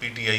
PTI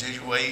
JUI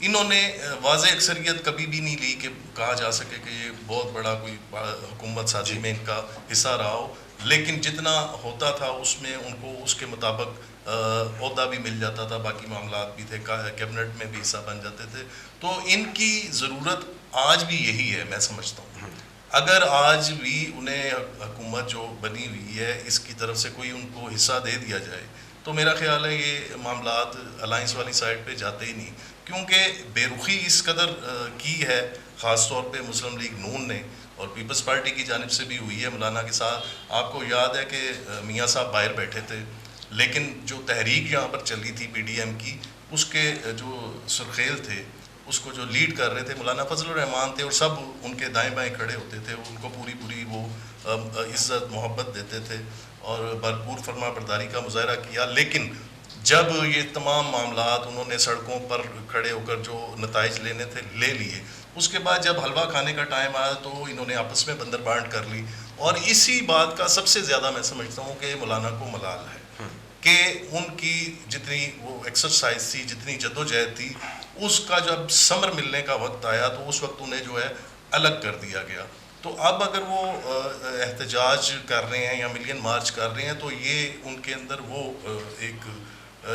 انہوں نے واضح اکثریت کبھی بھی نہیں لی کہ کہا جا سکے کہ یہ بہت بڑا کوئی حکومت سازی میں ان کا حصہ رہا ہو، لیکن جتنا ہوتا تھا اس میں ان کو اس کے مطابق عہدہ بھی مل جاتا تھا، باقی معاملات بھی تھے، کیبنٹ میں بھی حصہ بن جاتے تھے. تو ان کی ضرورت آج بھی یہی ہے، میں سمجھتا ہوں. اگر آج بھی انہیں حکومت جو بنی ہوئی ہے اس کی طرف سے کوئی ان کو حصہ دے دیا جائے تو میرا خیال ہے یہ معاملات الائنس والی سائڈ پہ جاتے ہی نہیں، کیونکہ بے رخی اس قدر کی ہے خاص طور پہ مسلم لیگ نون نے، اور پیپلز پارٹی کی جانب سے بھی ہوئی ہے مولانا کے ساتھ. آپ کو یاد ہے کہ میاں صاحب باہر بیٹھے تھے، لیکن جو تحریک یہاں پر چلی تھی پی ڈی ایم کی، اس کے جو سرخیل تھے، اس کو جو لیڈ کر رہے تھے مولانا فضل الرحمان تھے، اور سب ان کے دائیں بائیں کھڑے ہوتے تھے، ان کو پوری وہ عزت محبت دیتے تھے اور بھرپور فرما برداری کا مظاہرہ کیا. لیکن جب یہ تمام معاملات انہوں نے سڑکوں پر کھڑے ہو کر جو نتائج لینے تھے لے لیے، اس کے بعد جب حلوہ کھانے کا ٹائم آیا تو انہوں نے آپس میں بندر بانٹ کر لی. اور اسی بات کا سب سے زیادہ میں سمجھتا ہوں کہ مولانا کو ملال ہے کہ ان کی جتنی وہ ایکسرسائز تھی، جتنی جدوجہد تھی، اس کا جب ثمر ملنے کا وقت آیا تو اس وقت انہیں جو ہے الگ کر دیا گیا. تو اب اگر وہ احتجاج کر رہے ہیں یا ملین مارچ کر رہے ہیں تو یہ ان کے اندر وہ ایک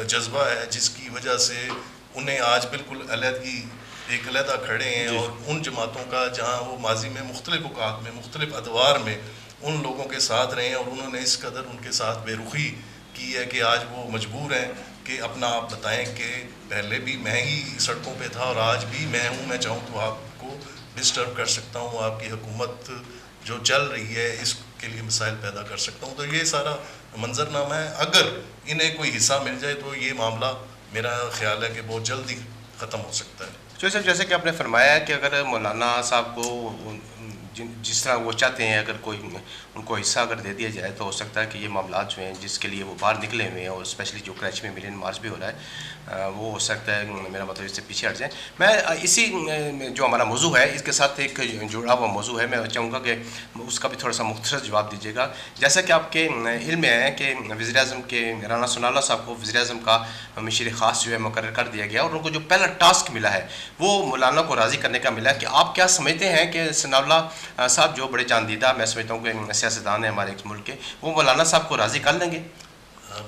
جذبہ ہے جس کی وجہ سے انہیں آج بالکل علیحدگی ایک علیحدہ کھڑے ہیں. اور ان جماعتوں کا جہاں وہ ماضی میں مختلف اوقات میں مختلف ادوار میں ان لوگوں کے ساتھ رہے ہیں، اور انہوں نے اس قدر ان کے ساتھ بے رخی کی ہے کہ آج وہ مجبور ہیں کہ اپنا آپ بتائیں کہ پہلے بھی میں ہی سڑکوں پہ تھا اور آج بھی میں ہوں، میں چاہوں تو آپ کو ڈسٹرب کر سکتا ہوں، آپ کی حکومت جو چل رہی ہے اس کے لیے مسائل پیدا کر سکتا ہوں. تو یہ سارا منظر نامہ ہے. اگر انہیں کوئی حصہ مل جائے تو یہ معاملہ میرا خیال ہے کہ بہت جلد ہی ختم ہو سکتا ہے. جیسے کہ آپ نے فرمایا کہ اگر مولانا صاحب کو جس طرح وہ چاہتے ہیں اگر کوئی ان کو حصہ اگر دے دیا جائے تو ہو سکتا ہے کہ یہ معاملات جو ہیں جس کے لیے وہ باہر نکلے ہوئے ہیں، اور اسپیشلی جو کراچی میں ملین مارچ بھی ہو رہا ہے، وہ ہو سکتا ہے میرا مطلب اس سے پیچھے ہٹ جائیں. میں اسی جو ہمارا موضوع ہے اس کے ساتھ ایک جڑا ہوا موضوع ہے، میں چاہوں گا کہ اس کا بھی تھوڑا سا مختصر جواب دیجیے گا. جیسا کہ آپ کے علم میں ہے کہ وزیر اعظم کے رانا ثناء اللہ صاحب کو وزیر اعظم کا مشیر خاص جو ہے مقرر کر دیا گیا، اور ان کو جو پہلا ٹاسک ملا ہے وہ مولانا کو راضی کرنے کا ملا. کہ آپ کیا سمجھتے ہیں کہ ثناء اللہ صاحب جو بڑے جاندیدہ میں سمجھتا ہوں کہ سیاستدان ہیں ہمارے ایک ملک کے، وہ مولانا صاحب کو راضی کر لیں گے؟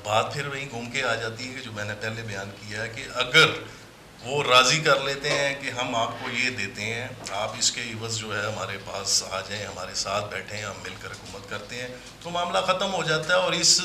بات پھر وہیں گھوم کے آ جاتی ہے کہ جو میں نے پہلے بیان کیا ہے کہ اگر وہ راضی کر لیتے ہیں کہ ہم آپ کو یہ دیتے ہیں، آپ اس کے عوض جو ہے ہمارے پاس آ جائیں، ہمارے ساتھ بیٹھیں، ہم مل کر حکومت کرتے ہیں، تو معاملہ ختم ہو جاتا ہے. اور اس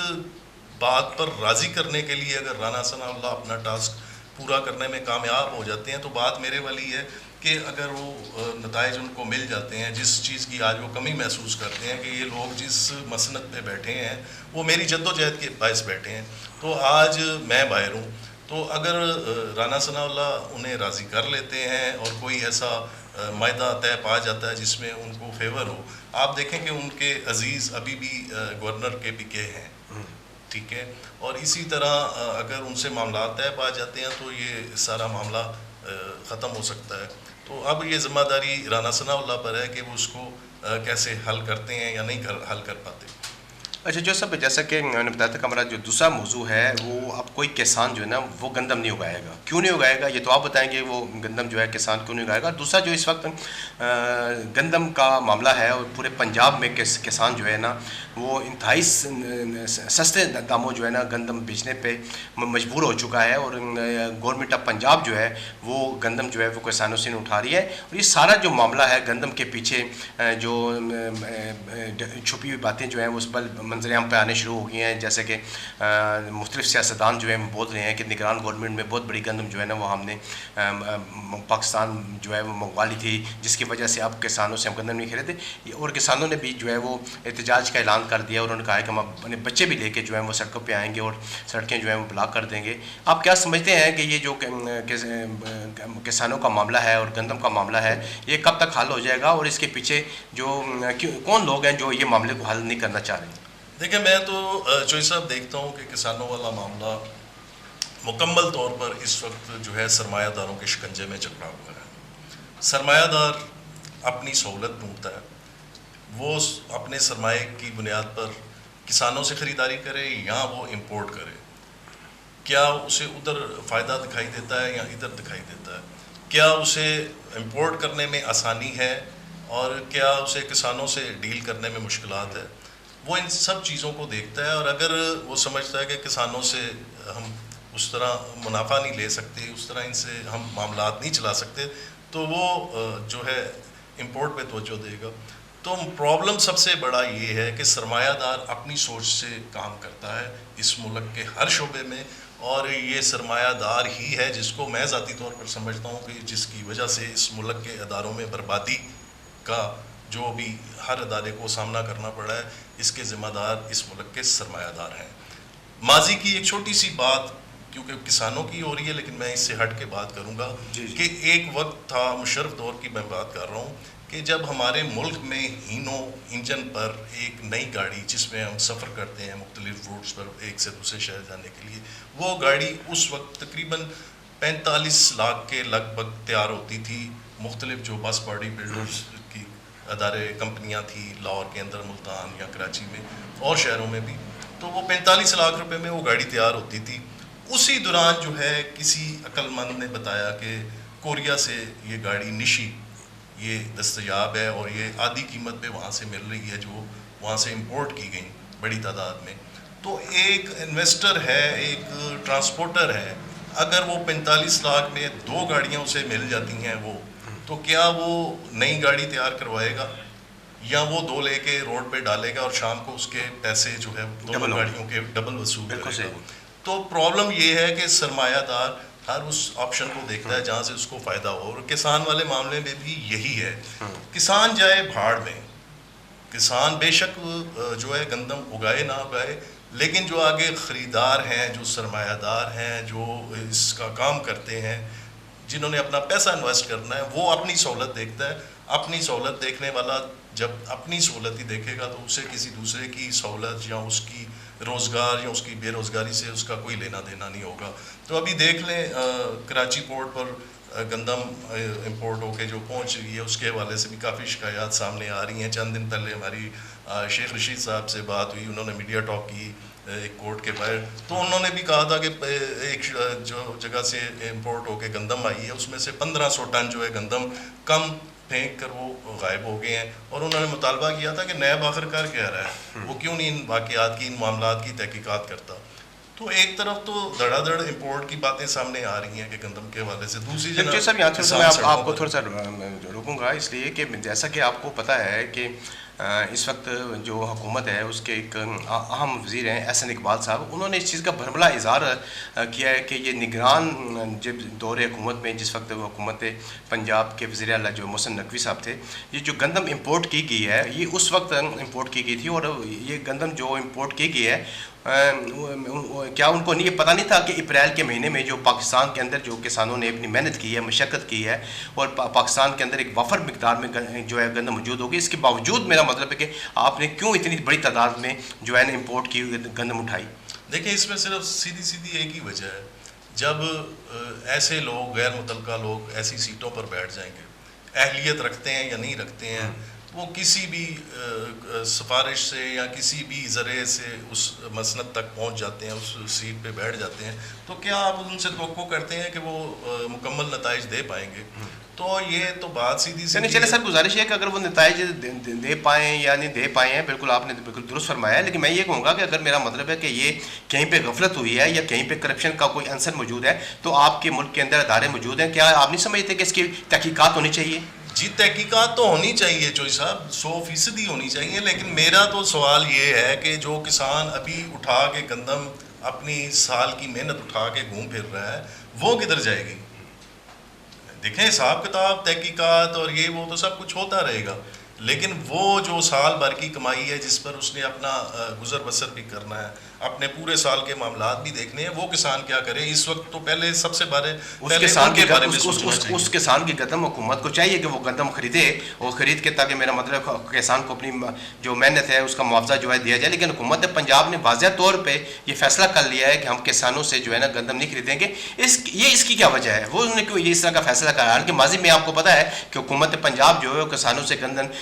بات پر راضی کرنے کے لیے اگر رانا ثناء اللہ اپنا ٹاسک پورا کرنے میں کامیاب ہو جاتے ہیں تو بات میرے والی ہے کہ اگر وہ نتائج ان کو مل جاتے ہیں، جس چیز کی آج وہ کمی محسوس کرتے ہیں کہ یہ لوگ جس مسنت پہ بیٹھے ہیں وہ میری جدوجہد کے باعث بیٹھے ہیں، تو آج میں باہر ہوں. تو اگر رانا ثناء اللہ انہیں راضی کر لیتے ہیں اور کوئی ایسا معاہدہ طے پا جاتا ہے جس میں ان کو فیور ہو، آپ دیکھیں کہ ان کے عزیز ابھی بھی گورنر کے پی کے ہیں، ٹھیک ہے، اور اسی طرح اگر ان سے معاملات طے پا جاتے ہیں تو یہ سارا معاملہ ختم ہو سکتا ہے. تو اب یہ ذمہ داری رانا ثناء اللہ پر ہے کہ وہ اس کو کیسے حل کرتے ہیں یا نہیں حل کر پاتے. اچھا جو سب جیسا کہ میں نے بتایا تھا کہ ہمارا جو دوسرا موضوع ہے وہ اب کوئی کسان جو ہے نا وہ گندم نہیں اگائے گا. کیوں نہیں اگائے گا یہ تو آپ بتائیں گے، وہ گندم جو ہے کسان کیوں نہیں اگائے گا. دوسرا جو اس وقت گندم کا معاملہ ہے اور پورے پنجاب میں کسان جو ہے نا وہ انتہائی سستے داموں جو ہے نا گندم بیچنے پہ مجبور ہو چکا ہے، اور گورنمنٹ آف پنجاب جو ہے وہ گندم جو ہے وہ کسانوں سے نہیں اٹھا رہی ہے. اور یہ سارا جو معاملہ ہے گندم کے پیچھے جو چھپی ہوئی باتیں جو ہیں اس پر منظر عام پہ آنے شروع ہو گئی ہیں. جیسے کہ مختلف سیاستدان جو ہیں بول رہے ہیں کہ نگران گورنمنٹ میں بہت بڑی گندم جو ہے نا وہ ہم نے پاکستان جو ہے وہ منگوا لی تھی، جس کی وجہ سے اب کسانوں سے ہم گندم نہیں خریدے. اور کسانوں نے بھی جو ہے وہ احتجاج کا اعلان کر دیا، اور انہوں نے کہا ہے کہ ہم اپنے بچے بھی لے کے جو ہے وہ سڑکوں پہ آئیں گے اور سڑکیں جو ہیں وہ بلاک کر دیں گے. آپ کیا سمجھتے ہیں کہ یہ جو کسانوں کا معاملہ ہے اور گندم کا معاملہ ہے یہ کب تک حل ہو جائے گا، اور اس کے پیچھے جو کون لوگ ہیں جو یہ معاملے کو حل نہیں کرنا چاہ رہے ہیں؟ دیکھیں میں تو چوئی صاحب دیکھتا ہوں کہ کسانوں والا معاملہ مکمل طور پر اس وقت جو ہے سرمایہ داروں کے شکنجے میں جکڑا ہوا ہے. سرمایہ دار اپنی سہولت ڈھونڈتا ہے، وہ اپنے سرمایہ کی بنیاد پر کسانوں سے خریداری کرے یا وہ امپورٹ کرے. کیا اسے ادھر فائدہ دکھائی دیتا ہے یا ادھر دکھائی دیتا ہے؟ کیا اسے امپورٹ کرنے میں آسانی ہے اور کیا اسے کسانوں سے ڈیل کرنے میں مشکلات ہے. وہ ان سب چیزوں کو دیکھتا ہے, اور اگر وہ سمجھتا ہے کہ کسانوں سے ہم اس طرح منافع نہیں لے سکتے, اس طرح ان سے ہم معاملات نہیں چلا سکتے, تو وہ جو ہے امپورٹ پہ توجہ دے گا. تو پرابلم سب سے بڑا یہ ہے کہ سرمایہ دار اپنی سوچ سے کام کرتا ہے اس ملک کے ہر شعبے میں, اور یہ سرمایہ دار ہی ہے جس کو میں ذاتی طور پر سمجھتا ہوں کہ جس کی وجہ سے اس ملک کے اداروں میں بربادی کا جو بھی ہر ادارے کو سامنا کرنا پڑا ہے, اس کے ذمہ دار اس ملک کے سرمایہ دار ہیں. ماضی کی ایک چھوٹی سی بات, کیونکہ کسانوں کی ہو رہی ہے لیکن میں اس سے ہٹ کے بات کروں گا, کہ ایک وقت تھا, مشرف دور کی میں بات کر رہا ہوں, کہ جب ہمارے ملک میں ہینو انجن پر ایک نئی گاڑی جس میں ہم سفر کرتے ہیں مختلف روٹس پر ایک سے دوسرے شہر جانے کے لیے, وہ گاڑی اس وقت تقریباً 45 لاکھ کے لگ بھگ تیار ہوتی تھی. مختلف جو بس باڈی بلڈرز کی ادارے کمپنیاں تھیں لاہور کے اندر, ملتان یا کراچی میں اور شہروں میں بھی, تو وہ 45 لاکھ روپے میں وہ گاڑی تیار ہوتی تھی. اسی دوران جو ہے کسی عقل مند نے بتایا کہ کوریا سے یہ گاڑی نشی یہ دستیاب ہے اور یہ آدھی قیمت پہ وہاں سے مل رہی ہے, جو وہاں سے امپورٹ کی گئی بڑی تعداد میں. تو ایک انویسٹر ہے, ایک ٹرانسپورٹر ہے, اگر وہ 45 لاکھ میں 2 گاڑیاں اسے مل جاتی ہیں, وہ تو کیا وہ نئی گاڑی تیار کروائے گا یا وہ 2 لے کے روڈ پہ ڈالے گا اور شام کو اس کے پیسے جو ہے دونوں گاڑیوں کے ڈبل وصول کرے گا. تو پرابلم یہ ہے کہ سرمایہ دار ہر اس آپشن کو دیکھتا ہے جہاں سے اس کو فائدہ ہو, اور کسان والے معاملے میں بھی یہی ہے. کسان جائے بھاڑ میں, کسان بے شک جو ہے گندم اگائے نہ اگائے, لیکن جو آگے خریدار ہیں, جو سرمایہ دار ہیں, جو اس کا کام کرتے ہیں, جنہوں نے اپنا پیسہ انویسٹ کرنا ہے, وہ اپنی سہولت دیکھتا ہے. اپنی سہولت دیکھنے والا جب اپنی سہولت ہی دیکھے گا تو اسے کسی دوسرے کی سہولت یا اس کی روزگار یا اس کی بے روزگاری سے اس کا کوئی لینا دینا نہیں ہوگا. تو ابھی دیکھ لیں کراچی پورٹ پر گندم امپورٹ ہو کے جو پہنچ رہی ہے, اس کے حوالے سے بھی کافی شکایات سامنے آ رہی ہیں. چند دن پہلے ہماری شیخ رشید صاحب سے بات ہوئی, انہوں نے میڈیا ٹاک کی ایک کورٹ کے باہر, تو انہوں نے بھی کہا تھا کہ ایک جو جگہ سے امپورٹ ہو کے گندم آئی ہے اس میں سے 1500 ٹن جو ہے گندم کم پھینک کر وہ غائب ہو گئے ہیں. اور انہوں نے مطالبہ کیا تھا کہ نیب آخر کار کہہ رہا ہے, وہ کیوں نہیں ان واقعات کی, ان معاملات کی تحقیقات کرتا. تو ایک طرف تو دھڑا دھڑ امپورٹ کی باتیں سامنے آ رہی ہیں کہ گندم کے حوالے سے, دوسری جگہ میں آپ کو تھوڑا سا روکوں گا, اس لیے کہ جیسا کہ آپ کو پتہ ہے کہ اس وقت جو حکومت ہے اس کے ایک اہم وزیر ہیں احسن اقبال صاحب, انہوں نے اس چیز کا بھرملا اظہار کیا ہے کہ یہ نگران جب دور حکومت میں, جس وقت وہ حکومت پنجاب کے وزیر اعلیٰ جو محسن نقوی صاحب تھے, یہ جو گندم امپورٹ کی گئی ہے یہ اس وقت امپورٹ کی گئی تھی, اور یہ گندم جو امپورٹ کی گئی ہے کیا ان کو یہ پتہ نہیں تھا کہ اپریل کے مہینے میں جو پاکستان کے اندر جو کسانوں نے اپنی محنت کی ہے, مشقت کی ہے, اور پاکستان کے اندر ایک وفر مقدار میں جو ہے گندم موجود ہوگی, اس کے باوجود میرا مطلب ہے کہ آپ نے کیوں اتنی بڑی تعداد میں جو ہے نا امپورٹ کی گندم اٹھائی؟ دیکھیں اس میں صرف سیدھی ایک ہی وجہ ہے, جب ایسے لوگ غیر متعلقہ لوگ ایسی سیٹوں پر بیٹھ جائیں گے, اہلیت رکھتے ہیں یا نہیں رکھتے ہیں, وہ کسی بھی سفارش سے یا کسی بھی ذریعے سے اس مسند تک پہنچ جاتے ہیں, اس سیٹ پہ بیٹھ جاتے ہیں, تو کیا آپ ان سے توقع کرتے ہیں کہ وہ مکمل نتائج دے پائیں گے؟ تو یہ تو بات سیدھی چلے سر, گزارش ہے کہ اگر وہ نتائج دے پائیں یا نہیں دے پائے ہیں, بالکل آپ نے بالکل درست فرمایا ہے, لیکن میں یہ کہوں گا کہ اگر میرا مطلب ہے کہ یہ کہیں پہ غفلت ہوئی ہے یا کہیں پہ کرپشن کا کوئی عنصر موجود ہے, تو آپ کے ملک کے اندر ادارے موجود ہیں, کیا آپ نہیں سمجھتے کہ اس کی تحقیقات ہونی چاہیے؟ جی تحقیقات تو ہونی چاہیے چوئی صاحب, 100% ہونی چاہیے, لیکن میرا تو سوال یہ ہے کہ جو کسان ابھی اٹھا کے گندم اپنی سال کی محنت اٹھا کے گھوم پھر رہا ہے, وہ کدھر جائے گی؟ دیکھیں حساب کتاب تحقیقات اور یہ وہ تو سب کچھ ہوتا رہے گا, لیکن وہ جو سال بھر کی کمائی ہے جس پر اس نے اپنا گزر بسر بھی کرنا ہے, اپنے پورے سال کے معاملات بھی دیکھنے ہیں, وہ کسان کیا کرے اس وقت؟ تو پہلے سب سے اس کسان کی گندم حکومت کو چاہیے کہ وہ گندم خریدے, اور خرید کے تاکہ میرا مطلب کسان کو اپنی جو محنت ہے اس کا معاوضہ جو ہے دیا جائے. لیکن حکومت پنجاب نے واضح طور پہ یہ فیصلہ کر لیا ہے کہ ہم کسانوں سے جو ہے نا گندم نہیں خریدیں گے. اس کی کیا وجہ ہے؟ وہ انہوں نے کیوں یہ اس طرح کا فیصلہ کرا؟ کہ ماضی میں آپ کو پتہ ہے کہ حکومت پنجاب جو ہے کسانوں سے گندم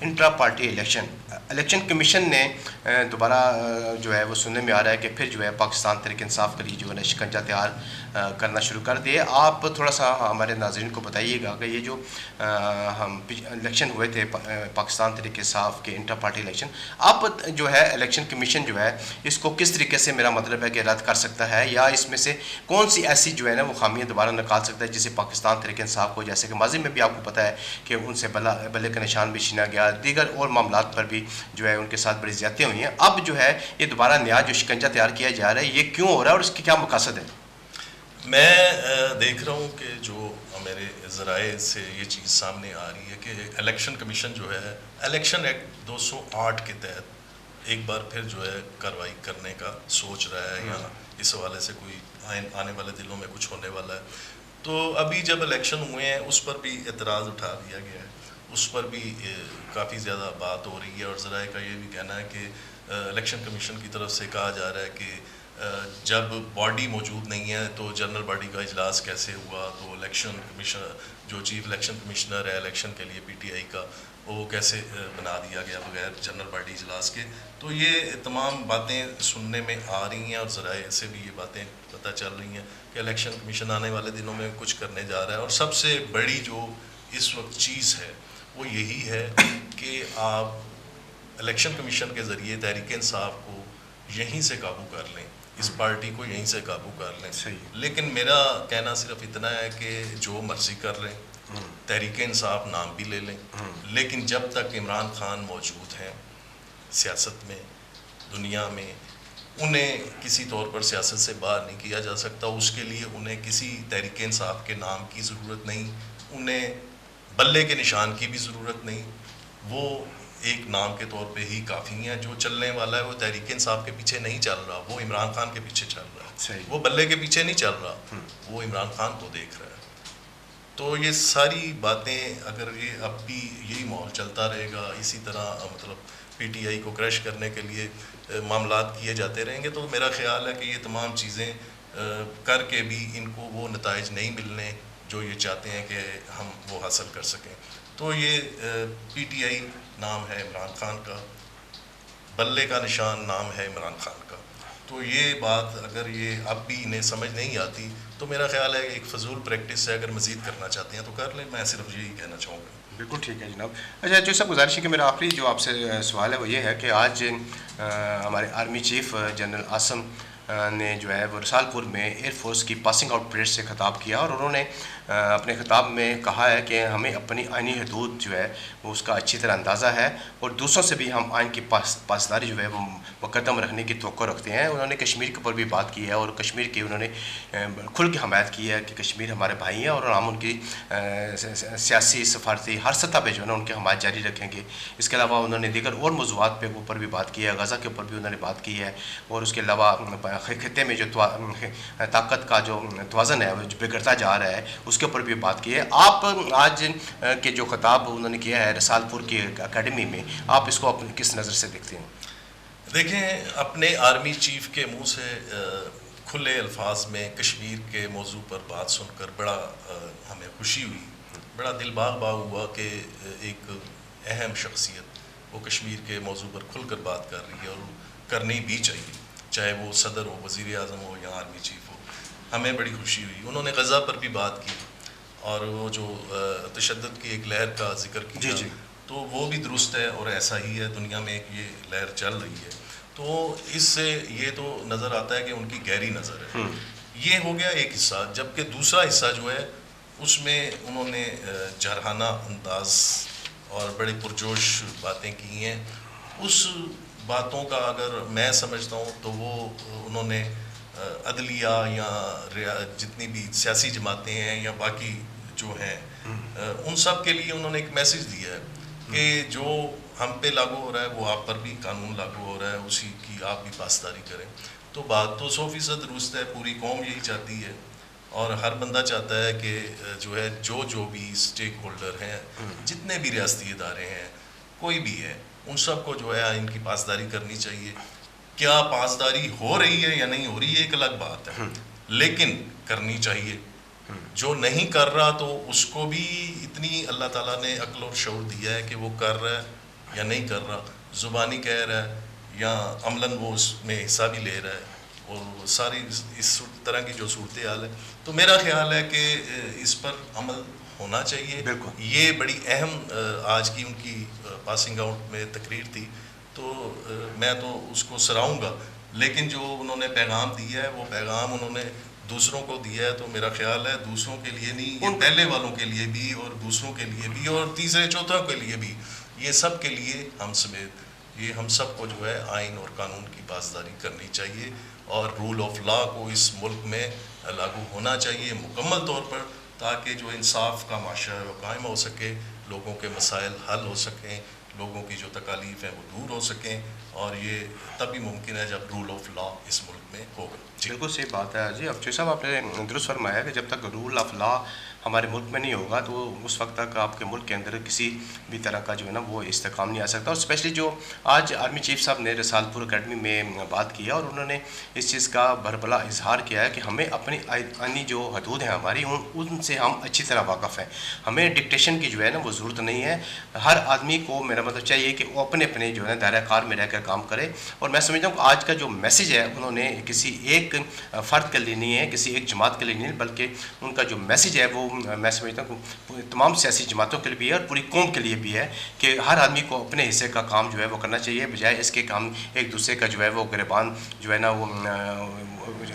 انٹرا پارٹی الیکشن کمیشن نے دوبارہ جو ہے وہ سننے میں آ رہا ہے کہ پھر جو ہے پاکستان تحریک انصاف کے لیے جو ہے نا شکنجہ تیار کرنا شروع کر دیے. آپ تھوڑا سا ہمارے ناظرین کو بتائیے گا کہ یہ جو ہم الیکشن ہوئے تھے پاکستان تحریک انصاف کے انٹرا پارٹی الیکشن، اب جو ہے الیکشن کمیشن جو ہے اس کو کس طریقے سے میرا مطلب ہے کہ رد کر سکتا ہے، یا اس میں سے کون سی ایسی جو ہے نا وہ خامیاں دوبارہ نکال سکتا ہے جسے پاکستان تحریک انصاف کو، جیسے کہ ماضی میں بھی آپ کو پتہ ہے کہ ان سے بلے کا نشان بھی چھینا گیا، دیگر اور معاملات پر بھی جو ہے ان کے ساتھ بڑی زیادتیاں ہوئی ہیں. اب جو ہے یہ دوبارہ نیا جو شکنجہ تیار کیا جا رہا ہے یہ کیوں ہو رہا ہے اور اس کے کیا مقاصد ہے؟ میں دیکھ رہا ہوں کہ جو میرے ذرائع سے یہ چیز سامنے آ رہی ہے کہ الیکشن کمیشن جو ہے الیکشن ایکٹ 208 کے تحت ایک بار پھر جو ہے کارروائی کرنے کا سوچ رہا ہے، یا اس حوالے سے کوئی آنے والے دنوں میں کچھ ہونے والا ہے. تو ابھی جب الیکشن ہوئے ہیں اس پر بھی اعتراض اٹھا دیا گیا ہے، اس پر بھی کافی زیادہ بات ہو رہی ہے، اور ذرائع کا یہ بھی کہنا ہے کہ الیکشن کمیشن کی طرف سے کہا جا رہا ہے کہ جب باڈی موجود نہیں ہے تو جنرل باڈی کا اجلاس کیسے ہوا، تو الیکشن کمیشن جو چیف الیکشن کمشنر ہے الیکشن کے لیے پی ٹی آئی کا، وہ کیسے بنا دیا گیا بغیر جنرل باڈی اجلاس کے. تو یہ تمام باتیں سننے میں آ رہی ہیں، اور ذرائع سے بھی یہ باتیں پتہ چل رہی ہیں کہ الیکشن کمیشن آنے والے دنوں میں کچھ کرنے جا رہا ہے. اور سب سے بڑی جو اس وقت چیز ہے وہ یہی ہے کہ آپ الیکشن کمیشن کے ذریعے تحریک انصاف کو یہیں سے قابو کر لیں، اس پارٹی کو یہیں سے قابو کر لیں. لیکن میرا کہنا صرف اتنا ہے کہ جو مرضی کر لیں، تحریک انصاف نام بھی لے لیں، لیکن جب تک عمران خان موجود ہیں سیاست میں، دنیا میں، انہیں کسی طور پر سیاست سے باہر نہیں کیا جا سکتا. اس کے لیے انہیں کسی تحریک انصاف کے نام کی ضرورت نہیں، انہیں بلے کے نشان کی بھی ضرورت نہیں. وہ ایک نام کے طور پہ ہی کافی ہیں. جو چلنے والا ہے وہ تحریک انصاف کے پیچھے نہیں چل رہا، وہ عمران خان کے پیچھے چل رہا ہے. وہ بلے کے پیچھے نہیں چل رہا، وہ عمران خان کو دیکھ رہا ہے. تو یہ ساری باتیں اگر یہ اب بھی یہی ماحول چلتا رہے گا، اسی طرح مطلب پی ٹی آئی کو کریش کرنے کے لیے معاملات کیے جاتے رہیں گے، تو میرا خیال ہے کہ یہ تمام چیزیں کر کے بھی ان کو وہ نتائج نہیں ملنے جو یہ چاہتے ہیں کہ ہم وہ حاصل کر سکیں. تو یہ پی ٹی آئی نام ہے عمران خان کا، بلے کا نشان نام ہے عمران خان کا. تو یہ بات اگر یہ اب بھی انہیں سمجھ نہیں آتی تو میرا خیال ہے ایک فضول پریکٹس ہے. اگر مزید کرنا چاہتے ہیں تو کر لیں، میں صرف یہی کہنا چاہوں گا. بالکل ٹھیک ہے جناب. اچھا جو سب گزارش ہے کہ میرا آخری جو آپ سے سوال ہے وہ یہ ہے کہ آج ہمارے آرمی چیف جنرل عاصم نے جو ہے وہ رسال پور میں ایئر فورس کی پاسنگ آؤٹ پریڈ سے خطاب کیا، اور انہوں نے اپنے خطاب میں کہا ہے کہ ہمیں اپنی آئینی حدود جو ہے وہ اس کا اچھی طرح اندازہ ہے، اور دوسروں سے بھی ہم آئین کی پاسداری جو ہے وہ مقدم رکھنے کی توقع رکھتے ہیں. انہوں نے کشمیر کے اوپر بھی بات کی ہے، اور کشمیر کی انہوں نے کھل کے حمایت کی ہے کہ کشمیر ہمارے بھائی ہیں، اور ہم ان کی سیاسی سفارتی ہر سطح پہ جو ہے نا ان کی حمایت جاری رکھیں گے. اس کے علاوہ انہوں نے دیگر اور موضوعات پہ اوپر بھی بات کی ہے، غزہ کے اوپر بھی انہوں نے بات کی ہے، اور اس کے علاوہ خطے میں جو طاقت کا جو توازن ہے وہ جو بگڑتا جا رہا ہے اس کے اوپر بھی بات کی ہے. آپ آج کے جو خطاب انہوں نے کیا ہے رسال پور کی اکیڈمی میں، آپ اس کو کس نظر سے دیکھتے ہیں؟ دیکھیں، اپنے آرمی چیف کے منہ سے کھلے الفاظ میں کشمیر کے موضوع پر بات سن کر بڑا ہمیں خوشی ہوئی، بڑا دل باغ باغ ہوا کہ ایک اہم شخصیت وہ کشمیر کے موضوع پر کھل کر بات کر رہی ہے، اور کرنی بھی چاہیے، چاہے وہ صدر ہو، وزیر اعظم ہو یا آرمی چیف ہو. ہمیں بڑی خوشی ہوئی. انہوں نے غزہ پر بھی بات کی، اور وہ جو تشدد کی ایک لہر کا ذکر کیا، تو وہ بھی درست ہے، اور ایسا ہی ہے، دنیا میں ایک یہ لہر چل رہی ہے. تو اس سے یہ تو نظر آتا ہے کہ ان کی گہری نظر ہے. یہ ہو گیا ایک حصہ. جبکہ دوسرا حصہ جو ہے اس میں انہوں نے جارحانہ انداز اور بڑے پرجوش باتیں کی ہیں. اس باتوں کا اگر میں سمجھتا ہوں تو وہ انہوں نے عدلیہ یا جتنی بھی سیاسی جماعتیں ہیں یا باقی جو ہیں ان سب کے لیے انہوں نے ایک میسج دیا ہے کہ جو ہم پہ لاگو ہو رہا ہے وہ آپ پر بھی قانون لاگو ہو رہا ہے، اسی کی آپ بھی پاسداری کریں. تو بات تو 100% درست ہے، پوری قوم یہی چاہتی ہے، اور ہر بندہ چاہتا ہے کہ جو ہے جو بھی اسٹیک ہولڈر ہیں، جتنے بھی ریاستی ادارے ہیں، کوئی بھی ہے، ان سب کو جو ہے ان کی پاسداری کرنی چاہیے. کیا پاسداری ہو رہی ہے یا نہیں ہو رہی ہے ایک الگ بات ہے، لیکن کرنی چاہیے. جو نہیں کر رہا تو اس کو بھی اتنی اللہ تعالیٰ نے عقل اور شعور دیا ہے کہ وہ کر رہا ہے یا نہیں کر رہا, زبانی کہہ رہا ہے یا عملاً وہ اس میں حصہ بھی لے رہا ہے, اور ساری اس طرح کی جو صورتحال ہے, تو میرا خیال ہے کہ اس پر عمل ہونا چاہیے. بالکل. یہ بڑی اہم آج کی ان کی پاسنگ آؤٹ میں تقریر تھی, تو میں تو اس کو سراہوں گا, لیکن جو انہوں نے پیغام دیا ہے وہ پیغام انہوں نے دوسروں کو دیا ہے, تو میرا خیال ہے دوسروں کے لیے نہیں, یہ پہلے والوں کے لیے بھی اور دوسروں کے لیے بھی اور تیسرے چوتھوں کے لیے بھی, یہ سب کے لیے ہم سمیت یہ ہم سب کو جو ہے آئین اور قانون کی پاسداری کرنی چاہیے, اور رول آف لا کو اس ملک میں لاگو ہونا چاہیے مکمل طور پر, تاکہ جو انصاف کا معاشرہ ہے وہ قائم ہو سکے, لوگوں کے مسائل حل ہو سکیں, لوگوں کی جو تکالیف ہیں وہ دور ہو سکیں, اور یہ تبھی ممکن ہے جب رول آف لا اس ملک میں ہوگا. بالکل صحیح بات ہے جی. اب صاحب آپ نے درست فرمایا کہ جب تک رول آف لا ہمارے ملک میں نہیں ہوگا تو اس وقت تک آپ کے ملک کے اندر کسی بھی طرح کا جو ہے نا وہ استحکام نہیں آ سکتا. اور اسپیشلی جو آج آرمی چیف صاحب نے رسال پور اکیڈمی میں بات کیا, اور انہوں نے اس چیز کا بھربلا اظہار کیا ہے کہ ہمیں اپنی آئینی جو حدود ہیں ہماری ان سے ہم اچھی طرح واقف ہیں, ہمیں ڈکٹیشن کی جو ہے نا وہ ضرورت نہیں ہے. ہر آدمی کو میرا مطلب چاہیے کہ وہ اپنے اپنے جو ہے نا دائرہ کار میں رہ کر کام کرے. اور میں سمجھتا ہوں کہ آج کا جو میسیج ہے انہوں نے کسی ایک فرد کے لیے نہیں ہے, کسی ایک جماعت کے لیے نہیں ہے, بلکہ ان کا جو میسیج ہے وہ میں سمجھتا ہوں کہ تمام سیاسی جماعتوں کے لیے بھی ہے اور پوری قوم کے لیے بھی ہے, کہ ہر آدمی کو اپنے حصے کا کام جو ہے وہ کرنا چاہیے, بجائے اس کے کام ایک دوسرے کا جو ہے وہ گریبان جو ہے نا وہ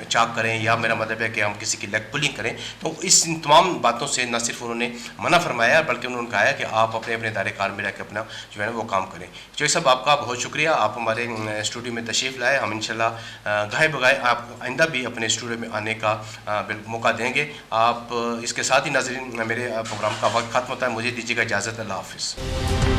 چاک کریں, یا میرا مطلب ہے کہ ہم کسی کی لیگ پولنگ کریں. تو اس تمام باتوں سے نہ صرف انہوں نے منع فرمایا بلکہ انہوں نے کہا ہے کہ آپ اپنے اپنے دائرے کار میں رہ کے اپنا جو ہے نا وہ کام کریں. جو صاحب آپ کا بہت شکریہ, آپ ہمارے اسٹوڈیو میں تشریف لائے. ہم انشاءاللہ گاہے بگاہے آپ آئندہ بھی اپنے اسٹوڈیو میں آنے کا موقع دیں گے. آپ اس کے ساتھ ہی ناظرین میرے پروگرام کا وقت ختم ہوتا ہے, مجھے دیجیے گا اجازت. اللہ حافظ.